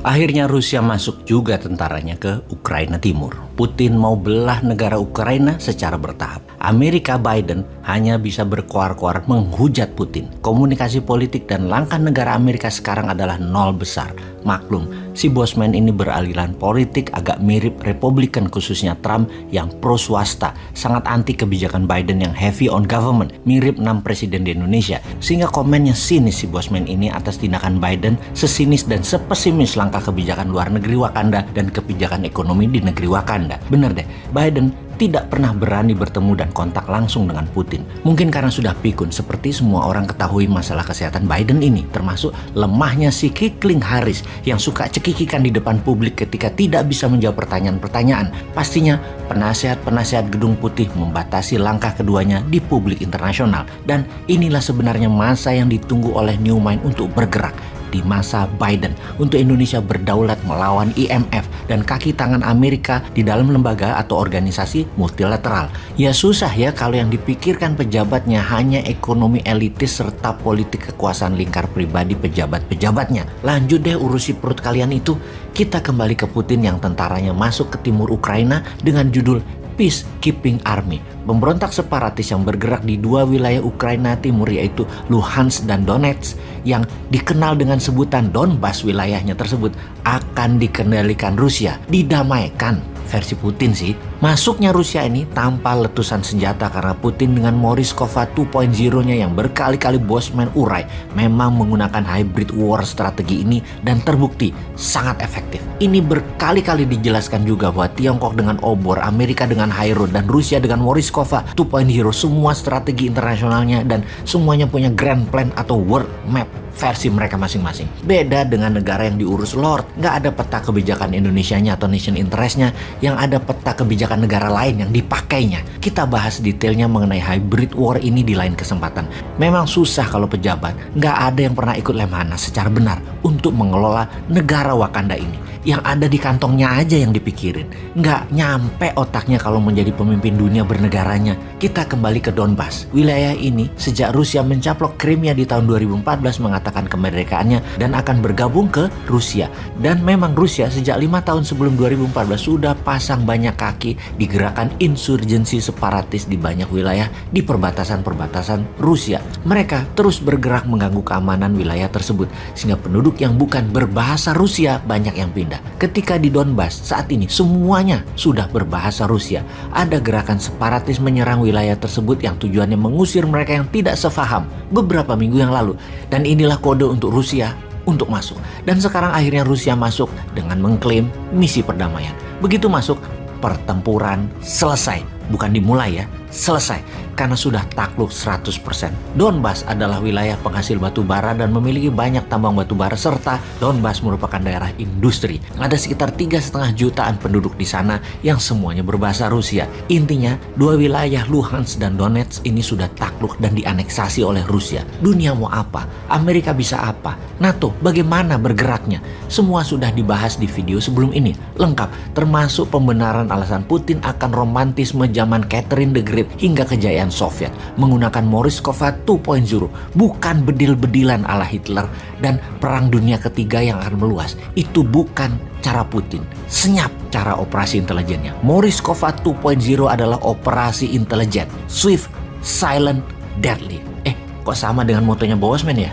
Akhirnya Rusia masuk juga tentaranya ke Ukraina Timur. Putin mau belah negara Ukraina secara bertahap. Amerika Biden hanya bisa berkoar-koar menghujat Putin. Komunikasi politik dan langkah negara Amerika sekarang adalah nol besar. Maklum, si bosman ini beraliran politik agak mirip Republikan, khususnya Trump yang pro swasta, sangat anti kebijakan Biden yang heavy on government, mirip 6 presiden di Indonesia. Sehingga komennya sinis si bosman ini atas tindakan Biden, sesinis dan sepesimis langkah kebijakan luar negeri Wakanda dan kebijakan ekonomi di negeri Wakanda. Bener deh, Biden tidak pernah berani bertemu dan kontak langsung dengan Putin. Mungkin karena sudah pikun, seperti semua orang ketahui masalah kesehatan Biden ini, termasuk lemahnya si Kikling Harris yang suka cekikikan di depan publik ketika tidak bisa menjawab pertanyaan-pertanyaan. Pastinya penasihat-penasihat Gedung Putih membatasi langkah keduanya di publik internasional. Dan inilah sebenarnya masa yang ditunggu oleh New Mind untuk bergerak. Di masa Biden untuk Indonesia berdaulat melawan IMF dan kaki tangan Amerika di dalam lembaga atau organisasi multilateral. Ya susah ya kalau yang dipikirkan pejabatnya hanya ekonomi elitis serta politik kekuasaan lingkar pribadi pejabat-pejabatnya. Lanjut deh urusi perut kalian itu. Kita kembali ke Putin yang tentaranya masuk ke timur Ukraina dengan judul Peacekeeping Army. Pemberontak separatis yang bergerak di dua wilayah Ukraina Timur yaitu Luhansk dan Donetsk yang dikenal dengan sebutan Donbas, wilayahnya tersebut akan dikendalikan Rusia, didamaikan versi Putin sih. Masuknya Rusia ini tanpa letusan senjata karena Putin dengan Morishkova 2.0-nya yang berkali-kali bosman urai memang menggunakan hybrid war strategi ini dan terbukti sangat efektif. Ini berkali-kali dijelaskan juga bahwa Tiongkok dengan obor, Amerika dengan Hairo, dan Rusia dengan Morishkova 2.0 semua strategi internasionalnya dan semuanya punya grand plan atau world map versi mereka masing-masing. Beda dengan negara yang diurus Lord, nggak ada peta kebijakan Indonesianya atau nation interestnya, yang ada peta kebijakan negara lain yang dipakainya. Kita bahas detailnya mengenai hybrid war ini di lain kesempatan. Memang susah kalau pejabat, nggak ada yang pernah ikut lemhanas secara benar untuk mengelola negara Wakanda ini. Yang ada di kantongnya aja yang dipikirin. Nggak nyampe otaknya kalau menjadi pemimpin dunia bernegaranya. Kita kembali ke Donbas. Wilayah ini sejak Rusia mencaplok Crimea di tahun 2014 mengatakan kemerdekaannya dan akan bergabung ke Rusia. Dan memang Rusia sejak 5 tahun sebelum 2014 sudah pasang banyak kaki di gerakan insurgensi separatis di banyak wilayah di perbatasan-perbatasan Rusia. Mereka terus bergerak mengganggu keamanan wilayah tersebut sehingga penduduk yang bukan berbahasa Rusia banyak yang pindah. Ketika di Donbas saat ini semuanya sudah berbahasa Rusia. Ada gerakan separatis menyerang wilayah tersebut yang tujuannya mengusir mereka yang tidak sefaham beberapa minggu yang lalu. Dan inilah kode untuk Rusia untuk masuk. Dan sekarang akhirnya Rusia masuk dengan mengklaim misi perdamaian. Begitu masuk, pertempuran selesai. Bukan dimulai ya, selesai. Karena sudah takluk 100%. Donbas adalah wilayah penghasil batu bara dan memiliki banyak tambang batu bara, serta Donbas merupakan daerah industri. Ada sekitar 3,5 jutaan penduduk di sana yang semuanya berbahasa Rusia. Intinya, dua wilayah Luhansk dan Donetsk ini sudah takluk dan dianeksasi oleh Rusia. Dunia mau apa? Amerika bisa apa? NATO bagaimana bergeraknya? Semua sudah dibahas di video sebelum ini. Lengkap, termasuk pembenaran alasan Putin akan romantisme zaman Catherine the Great hingga kejayaan Soviet menggunakan Morishkova 2.0, bukan bedil-bedilan ala Hitler dan Perang Dunia Ketiga yang akan meluas. Itu bukan cara Putin. Senyap cara operasi intelijennya. Morishkova 2.0 adalah operasi intelijen, swift, silent, deadly. Kok sama dengan motonya Bosman ya?